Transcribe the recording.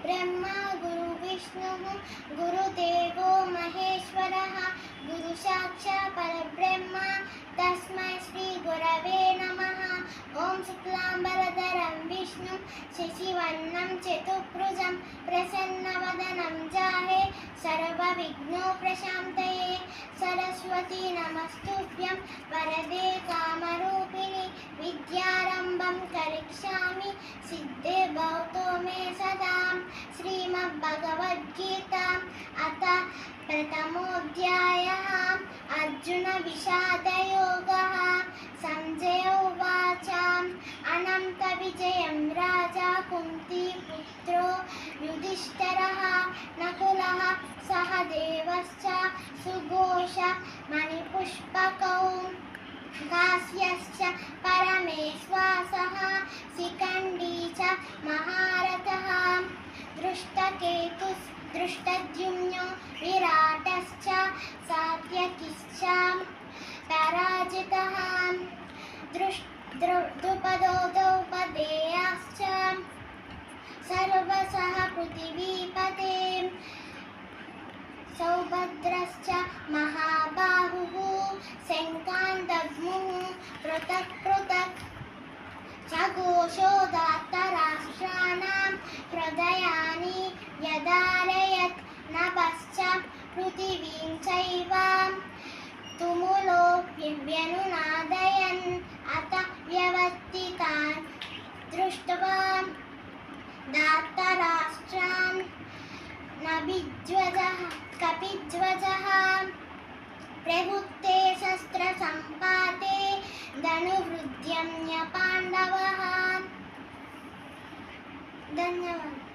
गुरुर्ब्रह्मा गुरुर्विष्णुः गुरुदेवो महेश्वरः गुरुसाक्षात् परब्रह्म तस्मै श्री गुरवे नमः। ओम शुक्लांबरधरं विष्णुं शशिवर्णं चतुर्भुजं प्रसन्नवदनं ध्याये सर्वविघ्नोपशान्तये। सरस्वती नमस्तुभ्यं वरदे कामरूपिणि विद्यारम्भं करिष्यामि सिद्धे भवतो मे सदा। श्रीमद्भगवद्गीता अथ प्रथमोऽध्यायः अर्जुन विषादयोगः। संजय उवाच अनन्तविजयं राजा कुन्तीपुत्रो युधिष्ठिरः नकुलः सहदेवश्च सुघोषः मणिपुष्पकौ काश्यश्च परमेश्वासः शिखण्डी च महारथः धृष्टद्युम्नो विराटश्च सात्यकिश्च पराजितः द्रुपदो द्रौपदेयाश्च सर्वशः पृथिवीपते सौभद्रश्च महाबाहुः शङ्खान् दद्मुः पृथक् पृथक् सघोषो धार्तराष्ट्राणां हृदयानि व्यधारयत् नभश्च पृथिवीं चैव तुमुलो व्यनुनादयन् अथ व्यवस्थितान् दृष्ट्वा धार्तराष्ट्रान् कपिध्वजः प्रवृत्ते शस्त्रसम्पाते धनुर्विद्यम्य पाण्डवः। धन्यवाद।